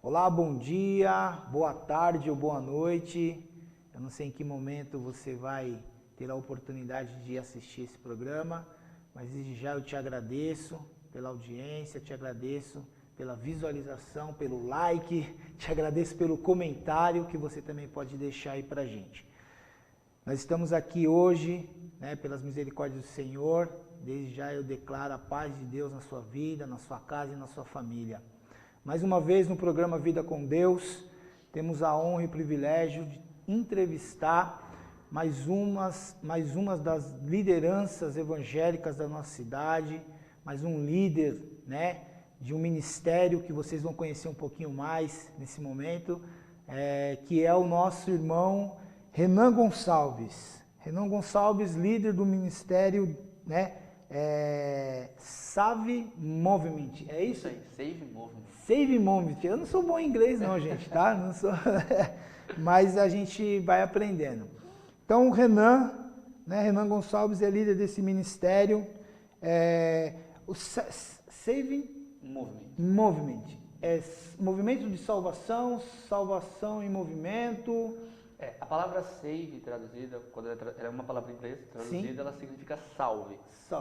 Olá, bom dia, boa tarde ou boa noite. Eu não sei em que momento você vai ter a oportunidade de assistir esse programa, mas desde já eu te agradeço pela audiência, te agradeço pela visualização, pelo like, te agradeço pelo comentário que você também pode deixar aí pra gente. Nós estamos aqui hoje, pelas misericórdias do Senhor. Desde já eu declaro a paz de Deus na sua vida, na sua casa e na sua família. Mais uma vez no programa Vida com Deus, temos a honra e o privilégio de entrevistar mais umas das lideranças evangélicas da nossa cidade, mais um líder, de um ministério que vocês vão conhecer um pouquinho mais nesse momento, que é o nosso irmão Renan Gonçalves. Renan Gonçalves, líder do ministério, Save Movement, é isso? Aí, Save Movement. Save Movement. Eu não sou bom em inglês não, gente, tá? Não sou... Mas a gente vai aprendendo. Então o Renan, Renan Gonçalves é líder desse ministério, o Save Movement. É movimento de salvação, salvação em movimento. A palavra save, traduzida, quando ela é uma palavra em inglês, traduzida, ela significa salve.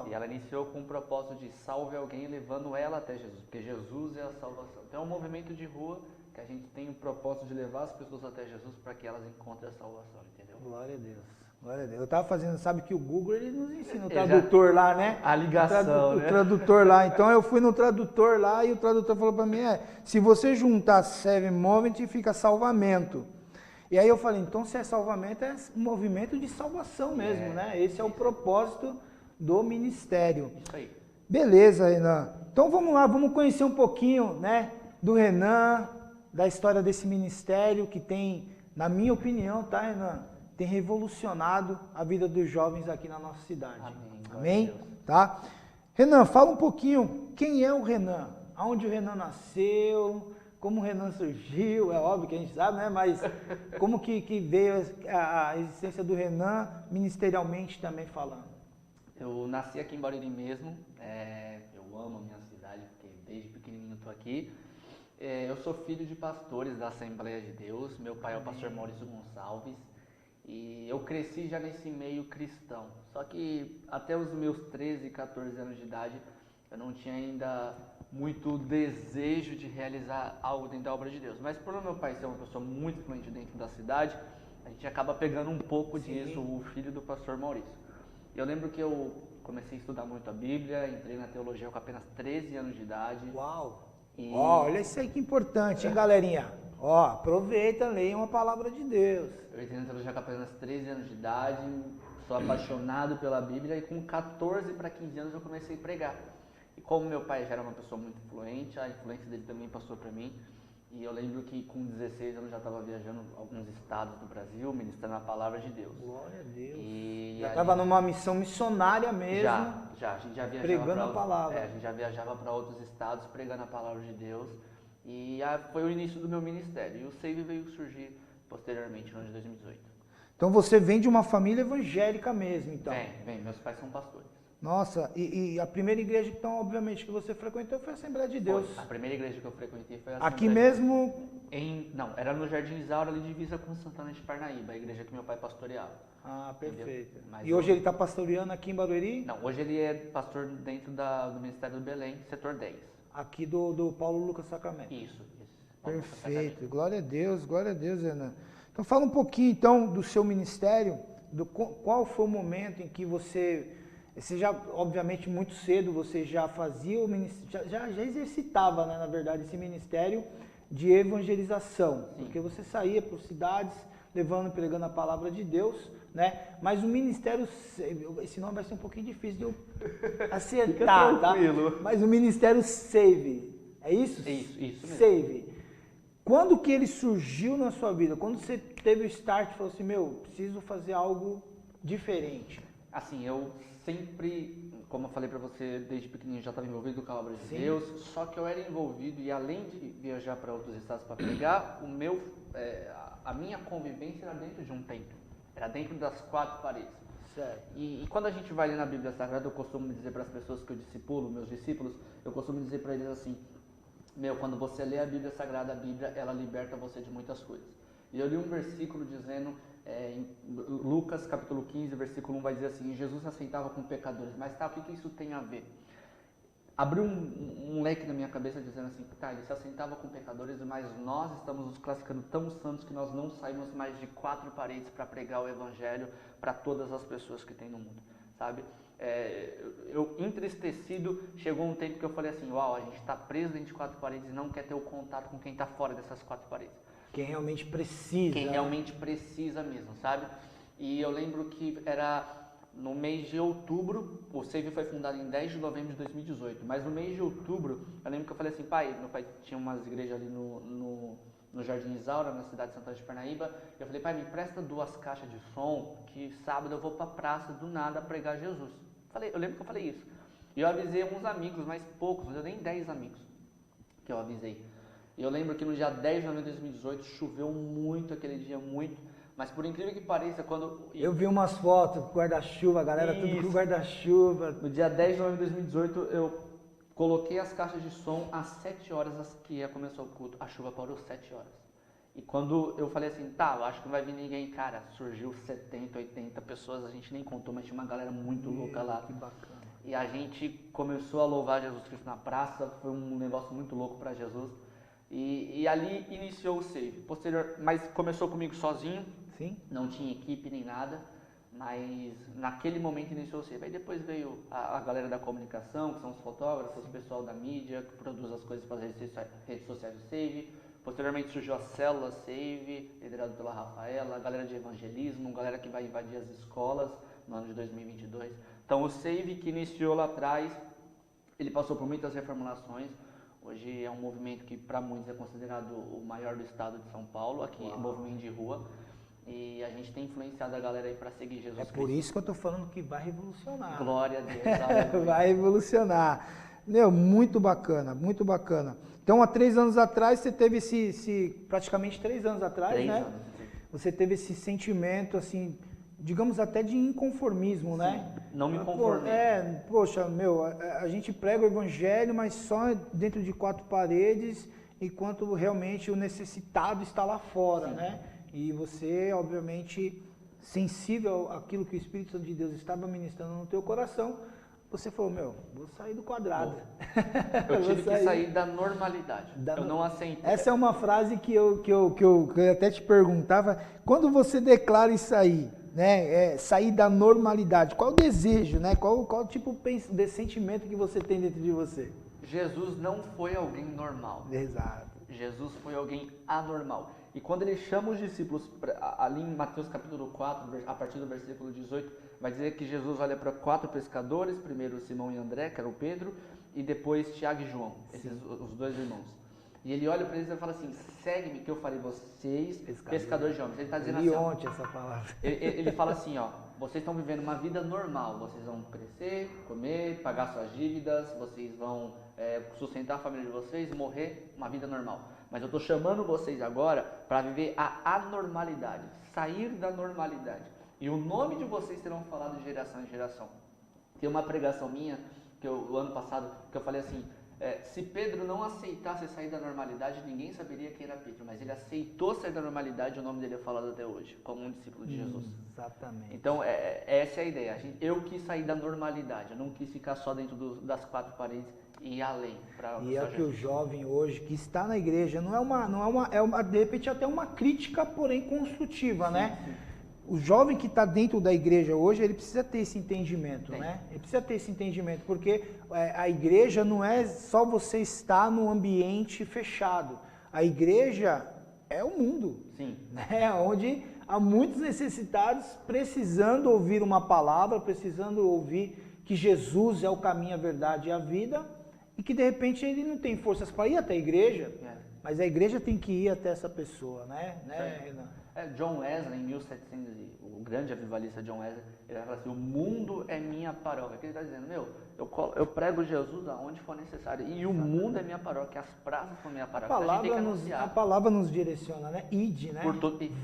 E ela iniciou com o propósito de salve alguém levando ela até Jesus, porque Jesus é a salvação. Então é um movimento de rua que a gente tem o propósito de levar as pessoas até Jesus para que elas encontrem a salvação, entendeu? Glória a Deus. Glória a Deus. Eu estava fazendo, sabe que o Google ele nos ensina o tradutor lá, né? A ligação, o tradutor lá. Então eu fui no tradutor lá e o tradutor falou para mim, se você juntar Save Movement fica salvamento. E aí eu falei, então se é salvamento, é um movimento de salvação mesmo, né? Esse é o propósito do ministério. Isso aí. Beleza, Renan. Então vamos lá, vamos conhecer um pouquinho, do Renan, da história desse ministério que tem, na minha opinião, tá, Renan? Tem revolucionado a vida dos jovens aqui na nossa cidade. Amém? Tá? Renan, fala um pouquinho, quem é o Renan? Aonde o Renan nasceu? Como o Renan surgiu? É óbvio que a gente sabe, né? Mas como que veio a existência do Renan ministerialmente também falando? Eu nasci aqui em Barueri mesmo, eu amo a minha cidade, porque desde pequenininho estou aqui. Eu sou filho de pastores da Assembleia de Deus, meu pai é o pastor Maurício Gonçalves, e eu cresci já nesse meio cristão. Só que até os meus 13, 14 anos de idade, eu não tinha ainda muito desejo de realizar algo dentro da obra de Deus. Mas por meu pai ser uma pessoa muito influente dentro da cidade, a gente acaba pegando um pouco disso, o filho do pastor Maurício. Eu lembro que eu comecei a estudar muito a Bíblia, entrei na teologia com apenas 13 anos de idade. Uau! Olha isso aí que importante, hein, galerinha? Aproveita, leia uma palavra de Deus. Eu entrei na teologia com apenas 13 anos de idade, sou apaixonado pela Bíblia e com 14 para 15 anos eu comecei a pregar. E como meu pai já era uma pessoa muito influente, a influência dele também passou para mim. E eu lembro que com 16 anos já estava viajando alguns estados do Brasil, ministrando a palavra de Deus. Glória a Deus. E já estava numa missão missionária mesmo. Já. A gente já viajava pregando a palavra. A gente já viajava para outros estados pregando a palavra de Deus. E foi o início do meu ministério. E o Save veio surgir posteriormente, no ano de 2018. Então você vem de uma família evangélica mesmo, então? Vem. Meus pais são pastores. Nossa, e a primeira igreja, então, obviamente, que você frequentou foi a Assembleia de Deus. A primeira igreja que eu frequentei foi a Assembleia Aqui de mesmo? Não, era no Jardim Isaura, ali divisa com Santana de Parnaíba, a igreja que meu pai pastoreava. Ah, perfeito. Mas e hoje ele está pastoreando aqui em Barueri? Não, hoje ele é pastor dentro do Ministério do Belém, setor 10. Aqui do Paulo Lucas Sacramento. Isso. Perfeito, glória a Deus, Renan. Então fala um pouquinho então do seu ministério, qual foi o momento em que você já, obviamente muito cedo, você já fazia o ministério, já exercitava, na verdade, esse ministério de evangelização, porque você saía por cidades, levando e pregando a palavra de Deus, mas o ministério, esse nome vai ser um pouquinho difícil de eu acertar, tá? Mas o ministério Save, é isso? Isso mesmo. Save. Quando que ele surgiu na sua vida? Quando você teve o start e falou assim, preciso fazer algo diferente? Assim, eu sempre, como eu falei pra você, desde pequenininho já estava envolvido com a obra de Deus, só que eu era envolvido e além de viajar para outros estados para pregar, a minha convivência era dentro de um templo, era dentro das 4 paredes. Certo. E quando a gente vai ler na Bíblia Sagrada, eu costumo dizer para as pessoas que eu discipulo, meus discípulos, eu costumo dizer para eles assim, quando você lê a Bíblia Sagrada, a Bíblia, ela liberta você de muitas coisas. E eu li um versículo dizendo, em Lucas capítulo 15, versículo 1, vai dizer assim: Jesus assentava com pecadores. Mas tá, o que isso tem a ver? Abriu um leque na minha cabeça dizendo assim, tá, ele se assentava com pecadores, mas nós estamos nos classificando tão santos que nós não saímos mais de 4 paredes para pregar o Evangelho para todas as pessoas que tem no mundo, sabe? Eu entristecido, chegou um tempo que eu falei assim, uau, a gente está preso dentro de 4 paredes e não quer ter o contato com quem está fora dessas 4 paredes. Quem realmente precisa. Quem realmente precisa mesmo, sabe? E eu lembro que era no mês de outubro, o Save foi fundado em 10 de novembro de 2018, mas no mês de outubro, eu lembro que eu falei assim, meu pai tinha umas igrejas ali no Jardim Isaura, na cidade de Santana de Parnaíba, e eu falei, pai, me empresta 2 caixas de som, que sábado eu vou pra praça do nada pregar Jesus. Eu lembro que eu falei isso. E eu avisei uns amigos, mas poucos, não deu nem 10 amigos que eu avisei. E eu lembro que no dia 10 de novembro de 2018 choveu muito aquele dia, muito. Mas por incrível que pareça, quando... Eu vi umas fotos com guarda-chuva, a galera tudo com guarda-chuva. No dia 10 de novembro de 2018 eu coloquei as caixas de som às 7 horas que ia começar o culto. A chuva parou 7 horas. E quando eu falei assim, tá, eu acho que não vai vir ninguém, cara, surgiu 70, 80 pessoas, a gente nem contou, mas tinha uma galera muito louca lá. Que bacana. E a gente começou a louvar Jesus Cristo na praça, foi um negócio muito louco para Jesus. E ali iniciou o Save. Mas começou comigo sozinho. Sim. Não tinha equipe nem nada, mas naquele momento iniciou o Save. Aí depois veio a galera da comunicação, que são os fotógrafos, o pessoal da mídia, que produz as coisas para as redes sociais do Save. Posteriormente surgiu a célula Save, liderado pela Rafaela, a galera de evangelismo, a galera que vai invadir as escolas no ano de 2022. Então o Save, que iniciou lá atrás, ele passou por muitas reformulações. Hoje é um movimento que para muitos é considerado o maior do estado de São Paulo, aqui é movimento de rua. E a gente tem influenciado a galera aí para seguir Jesus Cristo. É por isso que eu tô falando que vai revolucionar. Glória a Deus. Vai revolucionar. Muito bacana, muito bacana. Então, há 3 anos atrás, você teve praticamente 3 anos atrás, 3 né? anos. Você teve esse sentimento, assim, digamos até de inconformismo, né? Não me conformei. Poxa, a gente prega o evangelho, mas só dentro de 4 paredes, enquanto realmente o necessitado está lá fora, né? E você, obviamente, sensível àquilo que o Espírito Santo de Deus estava ministrando no teu coração, você falou, vou sair do quadrado. Eu tive que sair da normalidade. Eu não aceito. Essa é uma frase que eu até te perguntava, quando você declara isso aí, né, sair da normalidade, qual o desejo, né, qual tipo de sentimento que você tem dentro de você? Jesus não foi alguém normal. Exato. Jesus foi alguém anormal. E quando ele chama os discípulos, ali em Mateus capítulo 4, a partir do versículo 18, vai dizer que Jesus olha para 4 pescadores, primeiro Simão e André, que era o Pedro, e depois Tiago e João, os 2 irmãos. E ele olha para eles e fala assim, segue-me que eu farei vocês pescadores de homens. Ele está dizendo assim, ontem essa palavra. Ele fala assim, vocês estão vivendo uma vida normal, vocês vão crescer, comer, pagar suas dívidas, vocês vão sustentar a família de vocês, morrer, uma vida normal. Mas eu estou chamando vocês agora para viver a anormalidade, sair da normalidade. E o nome de vocês serão falados de geração em geração. Tem uma pregação minha, o ano passado, que eu falei assim, se Pedro não aceitasse sair da normalidade, ninguém saberia quem era Pedro, mas ele aceitou sair da normalidade e o nome dele é falado até hoje, como um discípulo de Jesus. Exatamente. Então, essa é a ideia. Eu quis sair da normalidade, eu não quis ficar só dentro das 4 paredes e ir além. E é que o jovem hoje, que está na igreja, de repente até uma crítica, porém construtiva, sim, né? Sim. O jovem que está dentro da igreja hoje, ele precisa ter esse entendimento, né? Ele precisa ter esse entendimento, porque a igreja não é só você estar num ambiente fechado. A igreja é o mundo, sim, né? Onde há muitos necessitados precisando ouvir uma palavra, precisando ouvir que Jesus é o caminho, a verdade e a vida, e que de repente ele não tem forças para ir até a igreja, mas a igreja tem que ir até essa pessoa, né, Renan? John Wesley, em 1700, o grande avivalista John Wesley, ele fala assim, o mundo é minha paróquia. Ele está dizendo, eu prego Jesus aonde for necessário. E o mundo é minha paróquia, as praças são minha paróquia. A palavra nos direciona, né? Ide, né?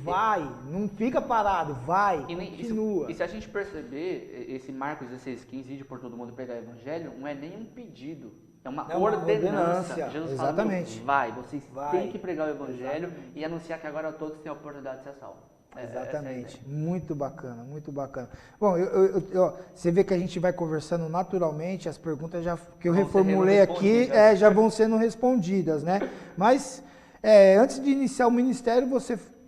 Vai, não não fica parado, vai, continua. E se a gente perceber, esse Marcos 16:15, ide por todo mundo pregar o evangelho, não é nem um pedido. É uma É uma ordenança. ordenança, Jesus exatamente. fala, vocês Vai. têm que pregar o evangelho Exatamente. e anunciar que agora todos têm a oportunidade de ser salvos. Exatamente, muito bacana, muito bacana. Bom, você vê que a gente vai conversando naturalmente, as perguntas que eu Vão reformulei sendo aqui respondidas. já vão sendo respondidas, né? Mas antes de iniciar o ministério,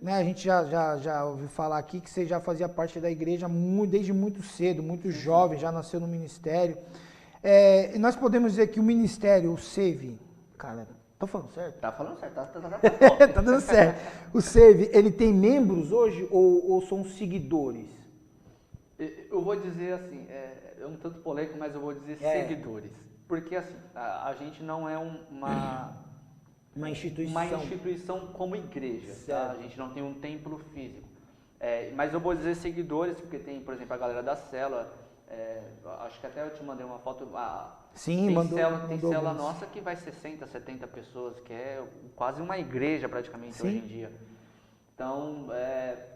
né, a gente já ouviu falar aqui que você já fazia parte da igreja desde muito cedo, muito jovem, já nasceu no ministério. E nós podemos dizer que o ministério, o SEV, cara, tô falando certo? Tá falando certo, tá Tá dando certo. O SEV, ele tem membros hoje ou são seguidores? Eu vou dizer assim, é um tanto polêmico, mas eu vou dizer seguidores. Porque assim, a gente não é Uma instituição como igreja, tá? A gente não tem um templo físico. Mas eu vou dizer seguidores, porque tem, por exemplo, a galera da célula, acho que até eu te mandei uma foto. Sim, tem célula nossa que vai 60, 70 pessoas, que é quase uma igreja praticamente. Sim. Hoje em dia. Então,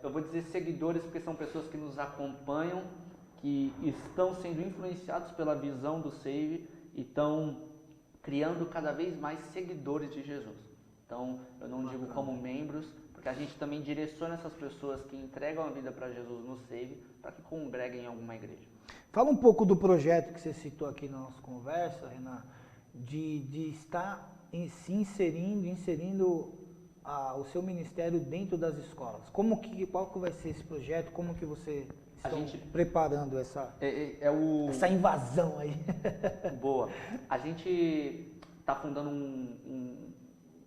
eu vou dizer seguidores porque são pessoas que nos acompanham, que estão sendo influenciados pela visão do Save e estão criando cada vez mais seguidores de Jesus. Então, eu não digo como membros, porque a gente também direciona essas pessoas que entregam a vida para Jesus no Save para que congreguem em alguma igreja. Fala um pouco do projeto que você citou aqui na nossa conversa, Renan, de estar se inserindo o seu ministério dentro das escolas. Qual que vai ser esse projeto? Como que você está preparando essa invasão aí? Boa. A gente está fundando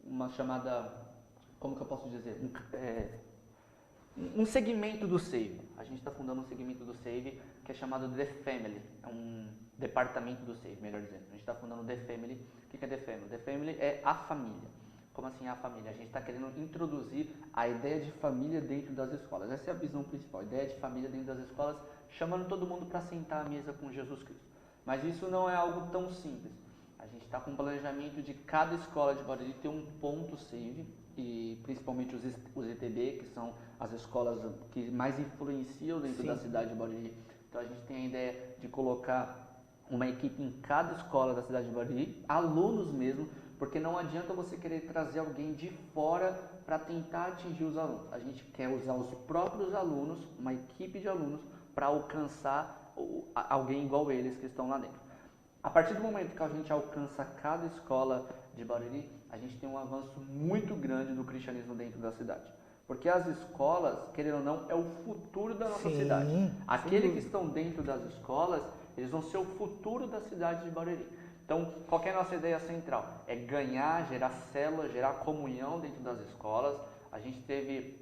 uma chamada, como que eu posso dizer? Um segmento do Save. A gente está fundando um segmento do Save que é chamado The Family. É um departamento do Save, melhor dizendo. A gente está fundando o The Family. O que é The Family? The Family é a família. Como assim a família? A gente está querendo introduzir a ideia de família dentro das escolas. Essa é a visão principal, a ideia de família dentro das escolas, chamando todo mundo para sentar à mesa com Jesus Cristo. Mas isso não é algo tão simples. A gente está com um planejamento de cada escola de Barueri ter um ponto Save, e principalmente os ETB, que são as escolas que mais influenciam dentro da cidade de Barueri. Então a gente tem a ideia de colocar uma equipe em cada escola da cidade de Barueri, alunos mesmo, porque não adianta você querer trazer alguém de fora para tentar atingir os alunos. A gente quer usar os próprios alunos, uma equipe de alunos, para alcançar alguém igual eles que estão lá dentro. A partir do momento que a gente alcança cada escola de Barueri, a gente tem um avanço muito grande no cristianismo dentro da cidade. Porque as escolas, querendo ou não, é o futuro da nossa cidade. Aqueles que estão dentro das escolas, eles vão ser o futuro da cidade de Barueri. Então, qual é a nossa ideia central? É ganhar, gerar célula, gerar comunhão dentro das escolas. A gente teve,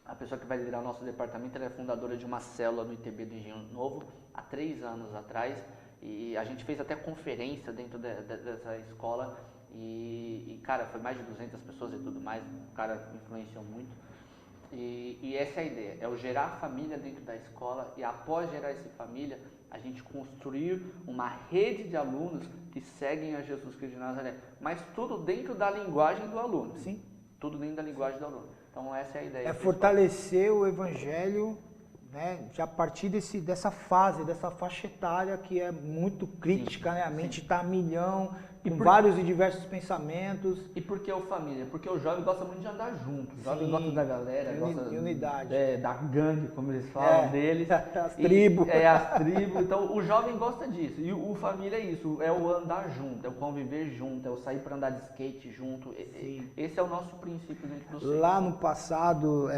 a pessoa que vai liderar o nosso departamento, ela é fundadora de uma célula no ITB do Engenho Novo, há 3 anos atrás. E a gente fez até conferência dentro dessa escola. E, cara, foi mais de 200 pessoas e tudo mais. O cara influenciou muito. E essa é a ideia, é o gerar família dentro da escola e após gerar essa família, a gente construir uma rede de alunos que seguem a Jesus Cristo de Nazaré, mas tudo dentro da linguagem do aluno. Sim. Tudo dentro da linguagem do aluno. Então essa é a ideia. É fortalecer o evangelho, né, já a partir dessa fase, dessa faixa etária que é muito crítica, né? A mente está a milhão, com vários e diversos pensamentos. E por que o família? Porque o jovem gosta muito de andar junto. O jovem gosta da galera, gosta de unidade. Da gangue, como eles falam deles. As tribos. As tribos. Então o jovem gosta disso. E o família é isso, é o andar junto, é o conviver junto, é o sair para andar de skate junto. Esse é o nosso princípio dentro do centro. Lá no passado,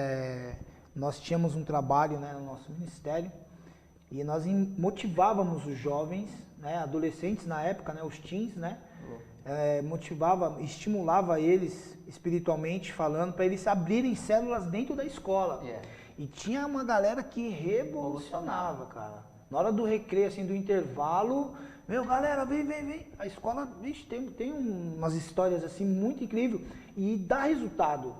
nós tínhamos um trabalho, né, no nosso ministério e nós motivávamos os jovens, né, adolescentes na época, né, os teens, né, estimulava eles espiritualmente falando para eles abrirem células dentro da escola. E tinha uma galera que revolucionava, cara. Na hora do recreio, assim, do intervalo, galera, vem. A escola, vixe, tem umas histórias assim muito incríveis e dá resultado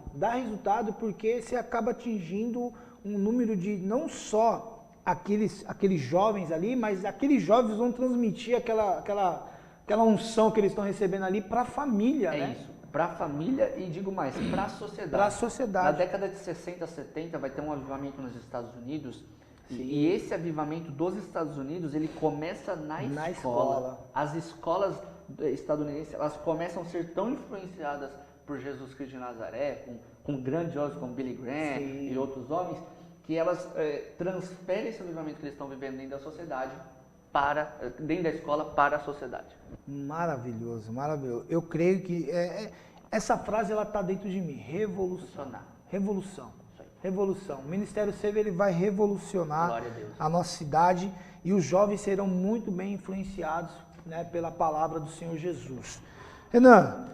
porque você acaba atingindo um número de não só aqueles jovens ali, mas aqueles jovens vão transmitir aquela unção que eles estão recebendo ali para a família, né? Isso, para a família e digo mais, para a sociedade. Para a sociedade. Na década de 60, 70 vai ter um avivamento nos Estados Unidos. E esse avivamento dos Estados Unidos, ele começa na escola. As escolas estadunidenses, elas começam a ser tão influenciadas por Jesus Cristo de Nazaré, com grandiosos como Billy Graham Sim. e outros homens, que elas transferem esse avivamento que eles estão vivendo dentro da sociedade, dentro da escola, para a sociedade. Maravilhoso, maravilhoso. Eu creio que essa frase ela está dentro de mim. Revolução. Revolução. Revolução. O Ministério Save ele vai revolucionar a nossa cidade e os jovens serão muito bem influenciados, né, pela palavra do Senhor Jesus. Renan,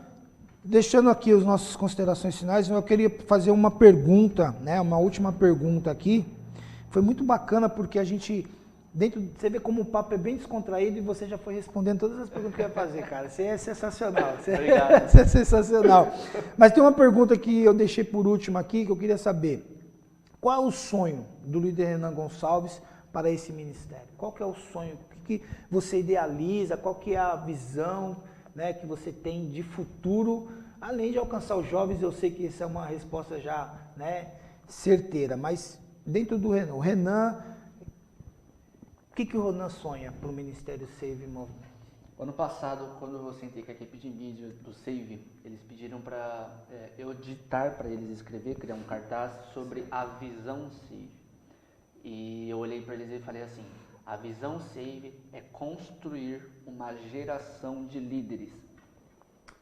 deixando aqui as nossas considerações finais, eu queria fazer uma pergunta, né, uma última pergunta aqui. Foi muito bacana porque a gente, você vê como o papo é bem descontraído e você já foi respondendo todas as perguntas que eu ia fazer, cara. Você é sensacional. Obrigado. Você é sensacional. Mas tem uma pergunta que eu deixei por último aqui, que eu queria saber. Qual é o sonho do líder Renan Gonçalves para esse ministério? Qual que é o sonho? O que você idealiza? Qual que é a visão, né, que você tem de futuro? Além de alcançar os jovens, eu sei que essa é uma resposta já, né, certeira. Mas dentro do Renan, o que o Renan sonha para o Ministério Save Movement? Ano passado, quando eu sentei com a equipe de mídia do Save, eles pediram para eu ditar para eles escrever, criar um cartaz sobre a visão Save. E eu olhei para eles e falei assim, a visão Save é construir uma geração de líderes.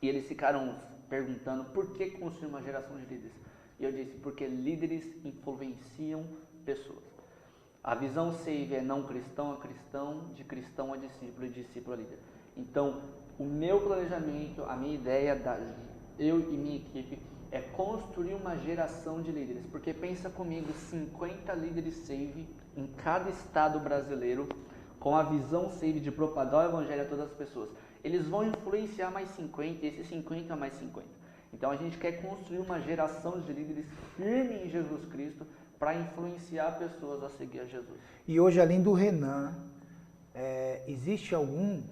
E eles ficaram perguntando por que construir uma geração de líderes. E eu disse, porque líderes influenciam pessoas. A visão Save é não cristão a cristão, de cristão a discípulo e discípulo a líder. Então, o meu planejamento, a minha ideia, eu e minha equipe, é construir uma geração de líderes. Porque pensa comigo, 50 líderes Save em cada estado brasileiro, com a visão Save de propagar o evangelho a todas as pessoas. Eles vão influenciar mais 50 e esses 50 mais 50. Então, a gente quer construir uma geração de líderes firme em Jesus Cristo, para influenciar pessoas a seguir a Jesus. E hoje, além do Renan, existe algum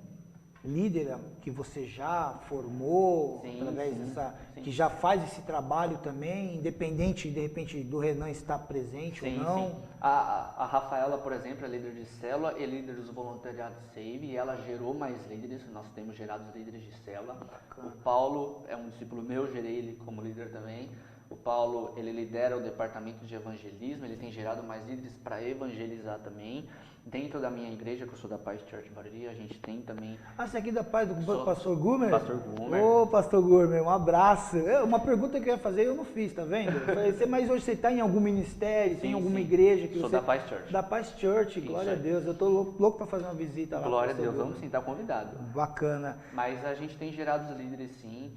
líder que você já formou, através dessa, que já faz esse trabalho também, independente, de repente, do Renan estar presente ou não? Sim. A Rafaela, por exemplo, é líder de célula e líder dos voluntariados Save, e ela gerou mais líderes, nós temos gerado líderes de célula. Bacana. O Paulo é um discípulo meu, gerei ele como líder também. O Paulo, ele lidera o departamento de evangelismo, ele tem gerado mais líderes para evangelizar também. Dentro da minha igreja, que eu sou da Paz Church Barueri, a gente tem também... Ah, você é aqui da Paz do Pastor Gumer? Pastor Gumer. Ô, Pastor Gumer, um abraço. Uma pergunta que eu ia fazer, eu não fiz, tá vendo? Mas hoje você está em algum ministério, tem alguma igreja que sou você... da Paz Church. Da Paz Church, glória a Deus. Eu tô louco para fazer uma visita lá. Glória a Deus, vamos sim, tá convidado. Bacana. Mas a gente tem gerado os líderes sim,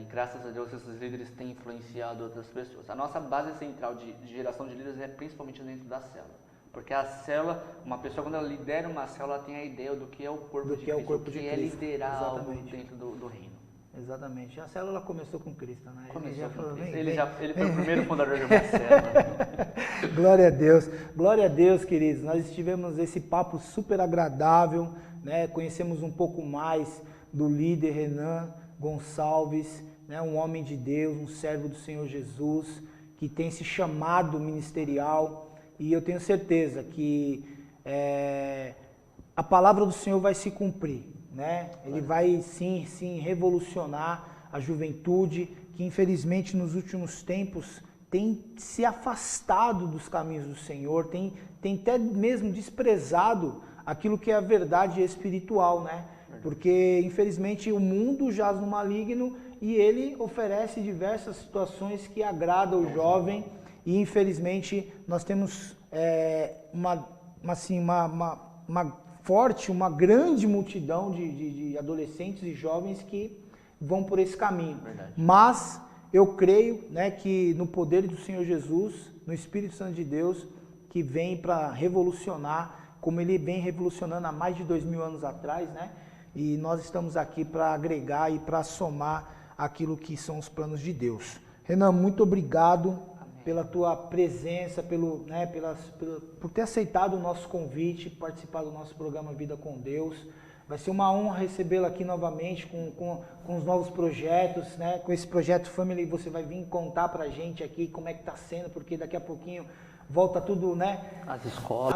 e graças a Deus esses líderes têm influenciado outras pessoas. A nossa base central de geração de líderes é principalmente dentro da célula. Porque a célula, uma pessoa quando ela lidera uma célula, ela tem a ideia do que é o corpo de Cristo, do que é liderar algo dentro do reino. Exatamente. A célula começou com Cristo, né? Começou com Cristo. Ele foi o primeiro fundador de uma célula. Glória a Deus. Glória a Deus, queridos. Nós tivemos esse papo super agradável, né? Conhecemos um pouco mais do líder Renan Gonçalves, né? Um homem de Deus, um servo do Senhor Jesus, que tem esse chamado ministerial. E eu tenho certeza que a palavra do Senhor vai se cumprir, né? Ele vai sim revolucionar a juventude que infelizmente nos últimos tempos tem se afastado dos caminhos do Senhor, tem até mesmo desprezado aquilo que é a verdade espiritual, né? Porque infelizmente o mundo jaz no maligno e ele oferece diversas situações que agradam o jovem. E infelizmente nós temos uma grande multidão de adolescentes e jovens que vão por esse caminho. Verdade. Mas eu creio, né, que no poder do Senhor Jesus, no Espírito Santo de Deus, que vem para revolucionar, como ele vem revolucionando há mais de 2000 anos atrás, né? E nós estamos aqui para agregar e para somar aquilo que são os planos de Deus. Renan, muito obrigado pela tua presença, por ter aceitado o nosso convite, participar do nosso programa Vida com Deus. Vai ser uma honra recebê-lo aqui novamente com os novos projetos, né? Com esse projeto Family, você vai vir contar pra gente aqui como é que está sendo, porque daqui a pouquinho volta tudo, né? As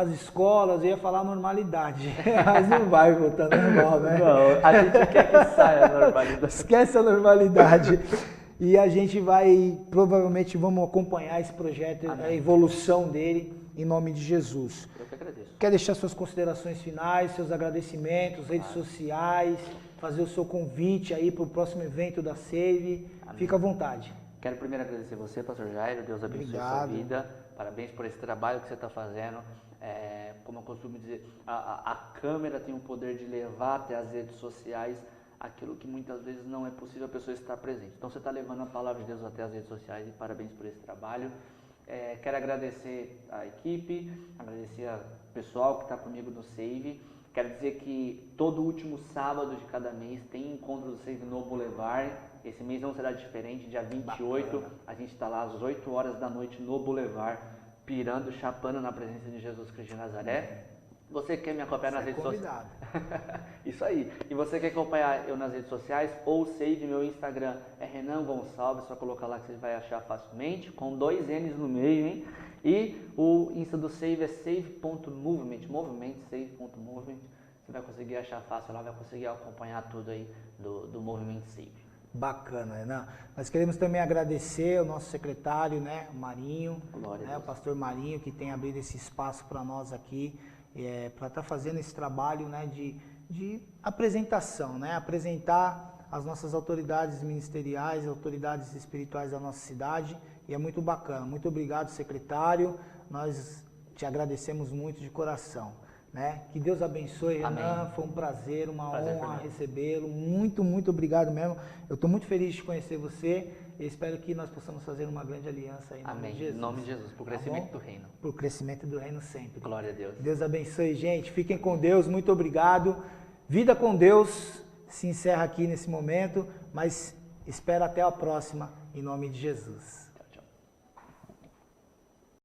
escolas, eu ia falar normalidade, mas não vai voltar normal, né? Não, a gente quer que saia a normalidade. Esquece a normalidade. E a gente vai, provavelmente, vamos acompanhar esse projeto, a evolução dele, em nome de Jesus. Eu que agradeço. Quer deixar suas considerações finais, seus agradecimentos, redes sociais, fazer o seu convite aí para o próximo evento da Save? Amém. Fica à vontade. Quero primeiro agradecer você, pastor Jairo, Deus abençoe a sua vida, parabéns por esse trabalho que você está fazendo. Como eu costumo dizer, a câmera tem o poder de levar até as redes sociais aquilo que muitas vezes não é possível a pessoa estar presente. Então você está levando a palavra de Deus até as redes sociais e parabéns por esse trabalho. Quero agradecer a equipe, agradecer ao pessoal que está comigo no Save. Quero dizer que todo último sábado de cada mês tem encontro do Save no Boulevard. Esse mês não será diferente, dia 28, bacana. A gente está lá às 8 horas da noite no Boulevard, pirando, chapando na presença de Jesus Cristo de Nazaré. Você quer me acompanhar nas redes sociais? Isso aí. E você quer acompanhar eu nas redes sociais? Ou Save, meu Instagram é Renan Gonçalves, só colocar lá que você vai achar facilmente, com 2 N's no meio, hein? E o Insta do Save é save.movement, save.movement. Você vai conseguir achar fácil lá, vai conseguir acompanhar tudo aí do movimento Save. Bacana, Renan. Nós queremos também agradecer ao nosso secretário, né, o Marinho, né, o pastor Marinho, que tem abrido esse espaço para nós aqui, para estar fazendo esse trabalho, né, de apresentação, né, apresentar as nossas autoridades ministeriais, autoridades espirituais da nossa cidade, e é muito bacana. Muito obrigado, secretário, nós te agradecemos muito de coração. Né? Que Deus abençoe, Renan. Amém. Foi um prazer, uma honra recebê-lo. Muito, muito obrigado mesmo. Eu estou muito feliz de conhecer você e espero que nós possamos fazer uma grande aliança aí, em nome de Jesus. Em nome de Jesus, para o crescimento do reino. Para o crescimento do reino sempre. Glória a Deus. Deus abençoe, gente. Fiquem com Deus. Muito obrigado. Vida com Deus se encerra aqui nesse momento, mas espero até a próxima, em nome de Jesus.